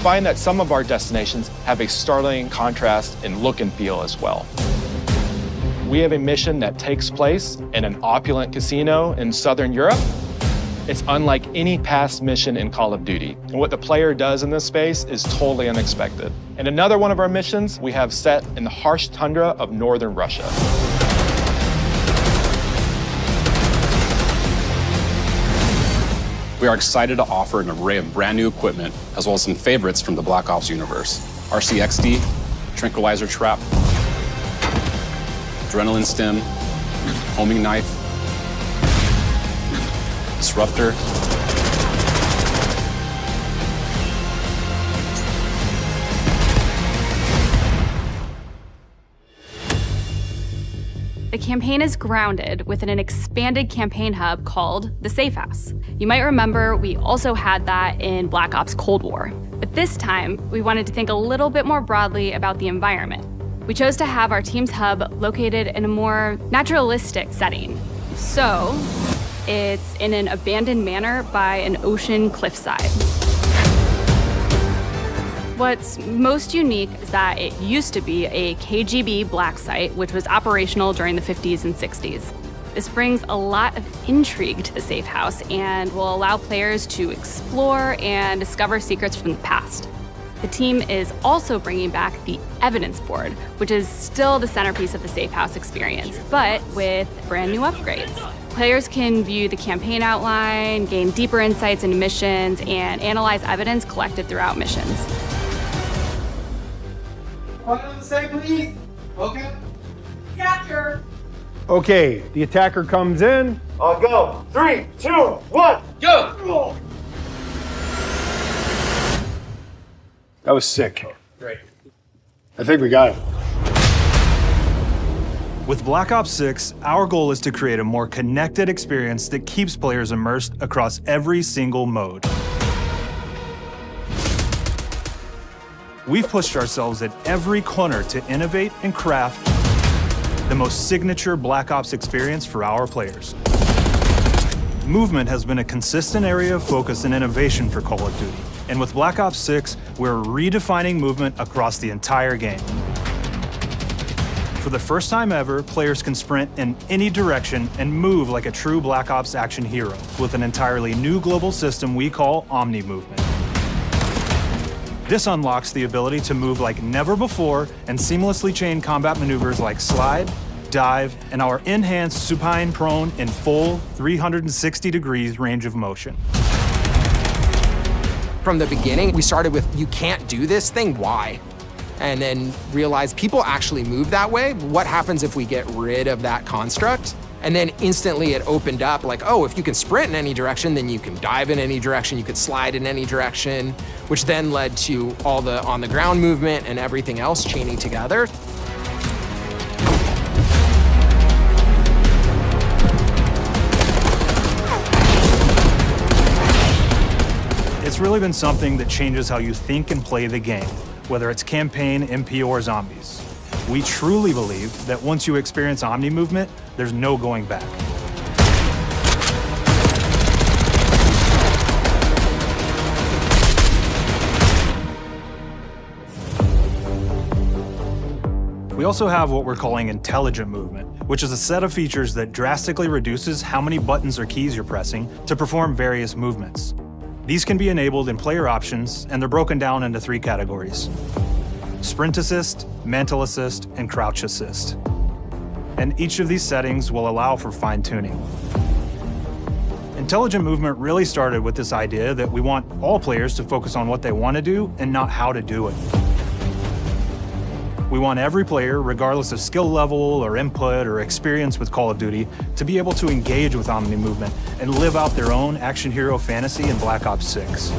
find that some of our destinations have a startling contrast in look and feel as well. We have a mission that takes place in an opulent casino in Southern Europe. It's unlike any past mission in Call of Duty. And what the player does in this space is totally unexpected. And another one of our missions we have set in the harsh tundra of northern Russia. We are excited to offer an array of brand new equipment, as well as some favorites from the Black Ops universe. RCXD, Tranquilizer Trap, Adrenaline Stim, Homing Knife, Disruptor, The campaign is grounded within an expanded campaign hub called the Safe House. You might remember we also had that in Black Ops Cold War. But this time, we wanted to think a little bit more broadly about the environment. We chose to have our team's hub located in a more naturalistic setting. So, it's in an abandoned manor by an ocean cliffside. What's most unique is that it used to be a KGB black site, which was operational during the 50s and 60s. This brings a lot of intrigue to the Safe House and will allow players to explore and discover secrets from the past. The team is also bringing back the evidence board, which is still the centerpiece of the Safe House experience, but with brand new upgrades. Players can view the campaign outline, gain deeper insights into missions, and analyze evidence collected throughout missions. One on the side, please. Okay. Capture. Okay, the attacker comes in. I'll go. 3, 2, 1, go! That was sick. Great. I think we got it. With Black Ops 6, our goal is to create a more connected experience that keeps players immersed across every single mode. We've pushed ourselves at every corner to innovate and craft the most signature Black Ops experience for our players. Movement has been a consistent area of focus and innovation for Call of Duty. And with Black Ops 6, we're redefining movement across the entire game. For the first time ever, players can sprint in any direction and move like a true Black Ops action hero with an entirely new global system we call Omni Movement. This unlocks the ability to move like never before and seamlessly chain combat maneuvers like slide, dive, and our enhanced supine prone in full 360 degrees range of motion. From the beginning, we started with, you can't do this thing, why? And then realized people actually move that way. What happens if we get rid of that construct? And then instantly it opened up like, oh, if you can sprint in any direction, then you can dive in any direction, you could slide in any direction, which then led to all the on-the-ground movement and everything else chaining together. It's really been something that changes how you think and play the game, whether it's campaign, MP, or zombies. We truly believe that once you experience Omni Movement, there's no going back. We also have what we're calling intelligent movement, which is a set of features that drastically reduces how many buttons or keys you're pressing to perform various movements. These can be enabled in player options, and they're broken down into 3 categories: Sprint Assist, Mantle Assist, and Crouch Assist. And each of these settings will allow for fine-tuning. Intelligent movement really started with this idea that we want all players to focus on what they want to do and not how to do it. We want every player, regardless of skill level or input or experience with Call of Duty, to be able to engage with Omni Movement and live out their own action hero fantasy in Black Ops 6.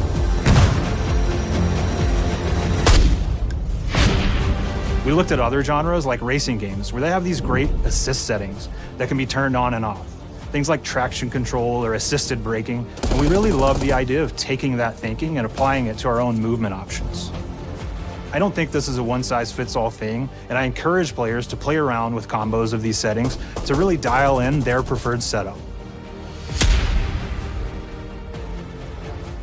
We looked at other genres like racing games, where they have these great assist settings that can be turned on and off. Things like traction control or assisted braking, and we really love the idea of taking that thinking and applying it to our own movement options. I don't think this is a one-size-fits-all thing, and I encourage players to play around with combos of these settings to really dial in their preferred setup.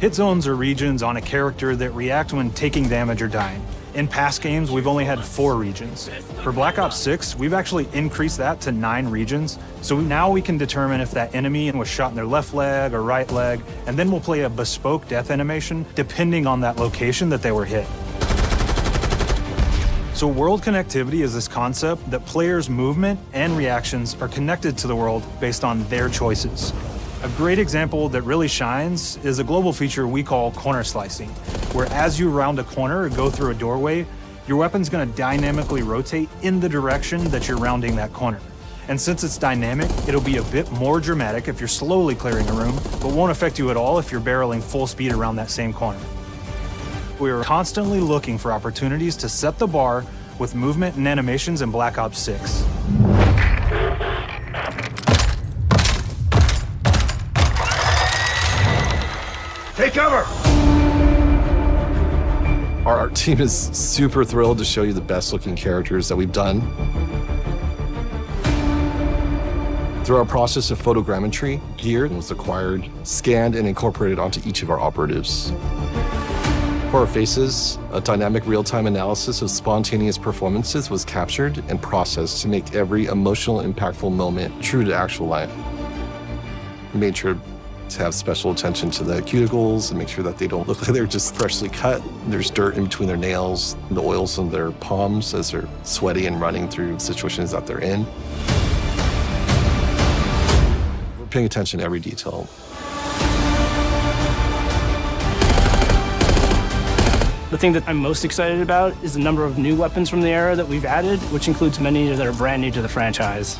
Hit zones are regions on a character that react when taking damage or dying. In past games, we've only had 4 regions. For Black Ops 6, we've actually increased that to 9 regions, so now we can determine if that enemy was shot in their left leg or right leg, and then we'll play a bespoke death animation depending on that location that they were hit. So world connectivity is this concept that players' movement and reactions are connected to the world based on their choices. A great example that really shines is a global feature we call corner slicing, where as you round a corner or go through a doorway, your weapon's gonna dynamically rotate in the direction that you're rounding that corner. And since it's dynamic, it'll be a bit more dramatic if you're slowly clearing a room, but won't affect you at all if you're barreling full speed around that same corner. We are constantly looking for opportunities to set the bar with movement and animations in Black Ops 6. Take cover! Our team is super thrilled to show you the best looking characters that we've done. Through our process of photogrammetry, gear was acquired, scanned, and incorporated onto each of our operatives. For our faces, a dynamic real-time analysis of spontaneous performances was captured and processed to make every emotional, impactful moment true to actual life. We made sure to have special attention to the cuticles and make sure that they don't look like they're just freshly cut. There's dirt in between their nails, the oils on their palms as they're sweaty and running through situations that they're in. We're paying attention to every detail. The thing that I'm most excited about is the number of new weapons from the era that we've added, which includes many that are brand new to the franchise.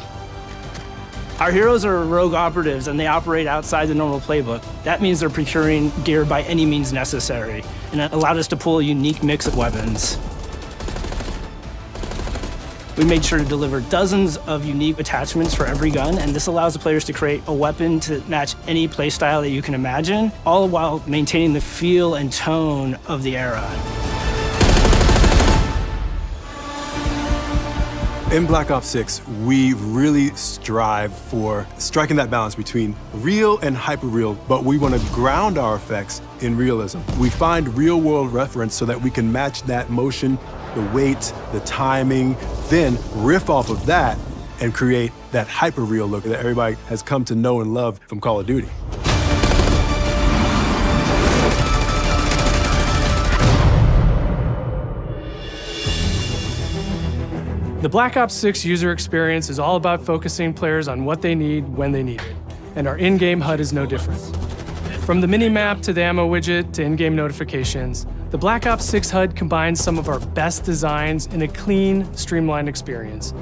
Our heroes are rogue operatives, and they operate outside the normal playbook. That means they're procuring gear by any means necessary, and it allowed us to pull a unique mix of weapons. We made sure to deliver dozens of unique attachments for every gun, and this allows the players to create a weapon to match any playstyle that you can imagine, all while maintaining the feel and tone of the era. In Black Ops 6, we really strive for striking that balance between real and hyper-real, but we want to ground our effects in realism. We find real-world reference so that we can match that motion, the weight, the timing, then riff off of that and create that hyper-real look that everybody has come to know and love from Call of Duty. The Black Ops 6 user experience is all about focusing players on what they need when they need it, and our in-game HUD is no different. From the mini-map to the ammo widget to in-game notifications, the Black Ops 6 HUD combines some of our best designs in a clean, streamlined experience.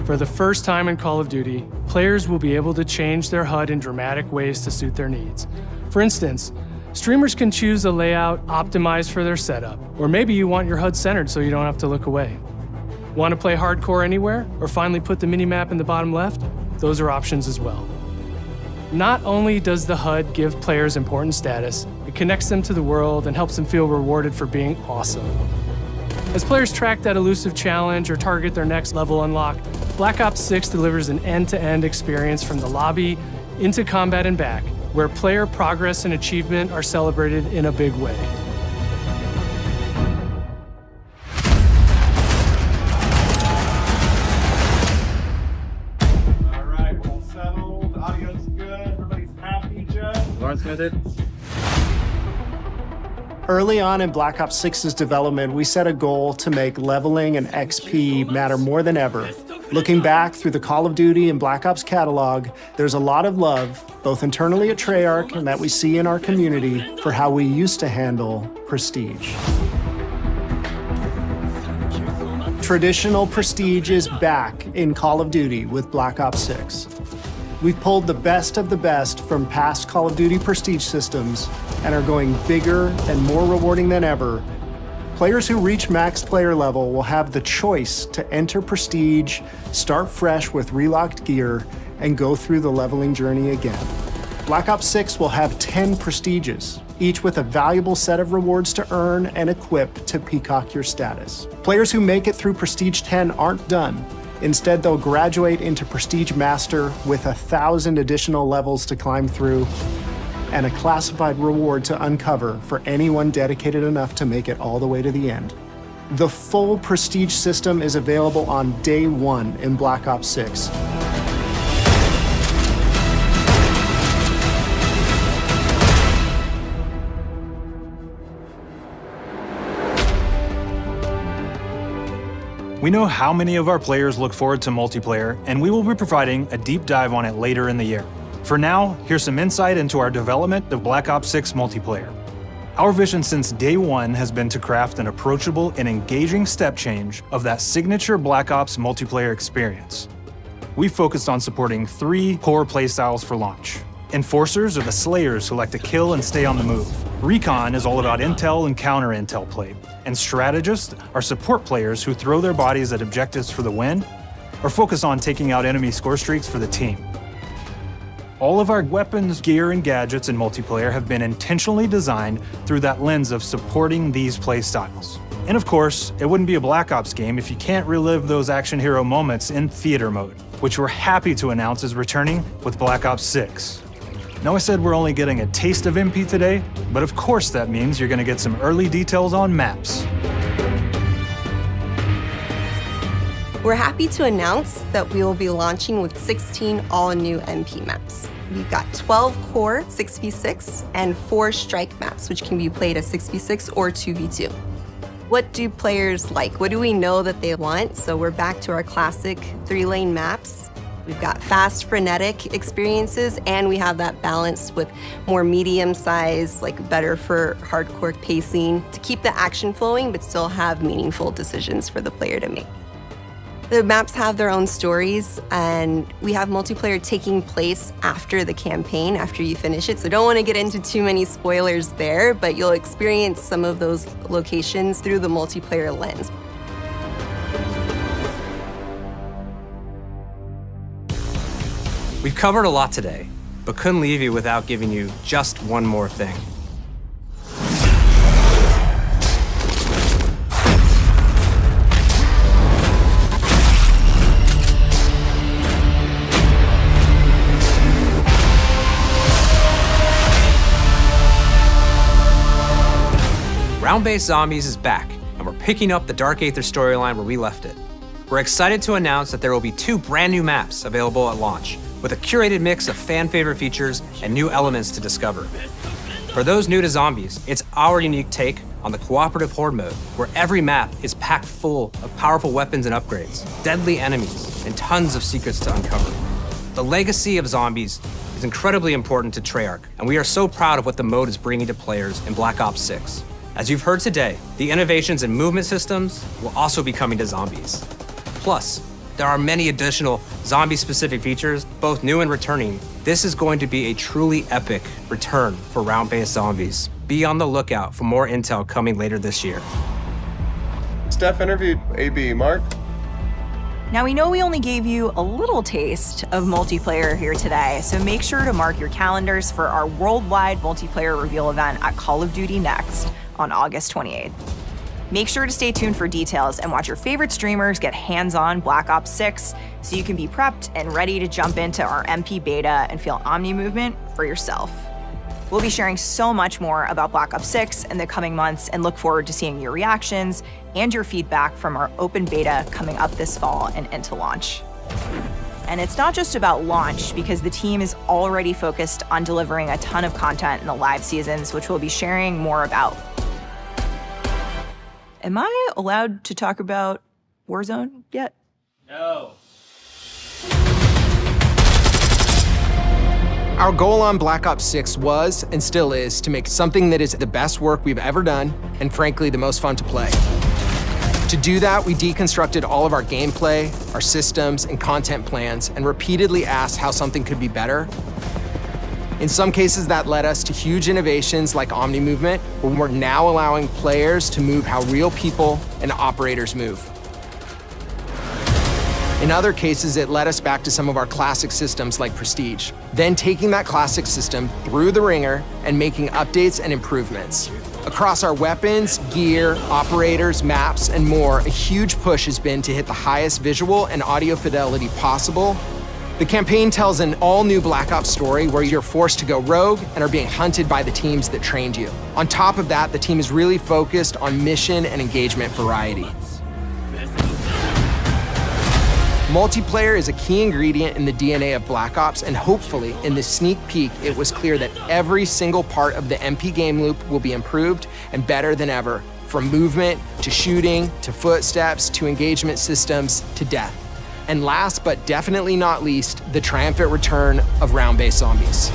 For the first time in Call of Duty, players will be able to change their HUD in dramatic ways to suit their needs. For instance, streamers can choose a layout optimized for their setup, or maybe you want your HUD centered so you don't have to look away. Want to play hardcore anywhere, or finally put the minimap in the bottom left? Those are options as well. Not only does the HUD give players important status, it connects them to the world and helps them feel rewarded for being awesome. As players track that elusive challenge or target their next level unlock, Black Ops 6 delivers an end-to-end experience from the lobby into combat and back, where player progress and achievement are celebrated in a big way. Early on in Black Ops 6's development, we set a goal to make leveling and XP matter more than ever. Looking back through the Call of Duty and Black Ops catalog, there's a lot of love, both internally at Treyarch and that we see in our community, for how we used to handle prestige. Traditional prestige is back in Call of Duty with Black Ops 6. We've pulled the best of the best from past Call of Duty prestige systems and are going bigger and more rewarding than ever. Players who reach max player level will have the choice to enter prestige, start fresh with relocked gear, and go through the leveling journey again. Black Ops 6 will have 10 prestiges, each with a valuable set of rewards to earn and equip to peacock your status. Players who make it through Prestige 10 aren't done. Instead, they'll graduate into Prestige Master with 1,000 additional levels to climb through. and a classified reward to uncover for anyone dedicated enough to make it all the way to the end. The full Prestige system is available on day one in Black Ops 6. We know how many of our players look forward to multiplayer, and we will be providing a deep dive on it later in the year. For now, here's some insight into our development of Black Ops 6 multiplayer. Our vision since day one has been to craft an approachable and engaging step change of that signature Black Ops multiplayer experience. We've focused on supporting 3 core playstyles for launch. Enforcers are the slayers who like to kill and stay on the move. Recon is all about intel and counter-intel play. And strategists are support players who throw their bodies at objectives for the win or focus on taking out enemy score streaks for the team. All of our weapons, gear, and gadgets in multiplayer have been intentionally designed through that lens of supporting these play styles. And of course, it wouldn't be a Black Ops game if you can't relive those action hero moments in theater mode, which we're happy to announce is returning with Black Ops 6. Now I said we're only getting a taste of MP today, but of course that means you're gonna get some early details on maps. We're happy to announce that we will be launching with 16 all-new MP maps. We've got 12 core 6v6 and 4 strike maps, which can be played as 6v6 or 2v2. What do players like? What do we know that they want? So we're back to our classic 3-lane maps. We've got fast, frenetic experiences, and we have that balance with more medium-sized, like better for hardcore pacing to keep the action flowing, but still have meaningful decisions for the player to make. The maps have their own stories, and we have multiplayer taking place after the campaign, after you finish it. So don't want to get into too many spoilers there, but you'll experience some of those locations through the multiplayer lens. We've covered a lot today, but couldn't leave you without giving you just one more thing. Round-based Zombies is back, and we're picking up the Dark Aether storyline where we left it. We're excited to announce that there will be 2 brand new maps available at launch, with a curated mix of fan-favorite features and new elements to discover. For those new to Zombies, it's our unique take on the cooperative horde mode, where every map is packed full of powerful weapons and upgrades, deadly enemies, and tons of secrets to uncover. The legacy of Zombies is incredibly important to Treyarch, and we are so proud of what the mode is bringing to players in Black Ops 6. As you've heard today, the innovations in movement systems will also be coming to Zombies. Plus, there are many additional zombie-specific features, both new and returning. This is going to be a truly epic return for round-based Zombies. Be on the lookout for more intel coming later this year. Steph interviewed AB. Mark? Now, we know we only gave you a little taste of multiplayer here today, so make sure to mark your calendars for our worldwide multiplayer reveal event at Call of Duty Next on August 28th. Make sure to stay tuned for details and watch your favorite streamers get hands-on Black Ops 6 so you can be prepped and ready to jump into our MP beta and feel Omni movement for yourself. We'll be sharing so much more about Black Ops 6 in the coming months and look forward to seeing your reactions and your feedback from our open beta coming up this fall and into launch. And it's not just about launch, because the team is already focused on delivering a ton of content in the live seasons, which we'll be sharing more about. Am I allowed to talk about Warzone yet? No. Our goal on Black Ops 6 was, and still is, to make something that is the best work we've ever done, and frankly, the most fun to play. To do that, we deconstructed all of our gameplay, our systems, and content plans, and repeatedly asked how something could be better. In some cases, that led us to huge innovations like Omni movement, where we're now allowing players to move how real people and operators move. In other cases, it led us back to some of our classic systems like Prestige, then taking that classic system through the ringer and making updates and improvements. Across our weapons, gear, operators, maps, and more, a huge push has been to hit the highest visual and audio fidelity possible The campaign tells an all-new Black Ops story where you're forced to go rogue and are being hunted by the teams that trained you. On top of that, the team is really focused on mission and engagement variety. Multiplayer is a key ingredient in the DNA of Black Ops, and hopefully, in this sneak peek, it was clear that every single part of the MP game loop will be improved and better than ever, from movement, to shooting, to footsteps, to engagement systems, to death. And last but definitely not least, the triumphant return of round-based zombies.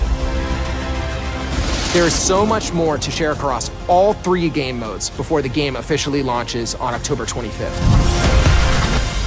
There is so much more to share across all 3 game modes before the game officially launches on October 25th.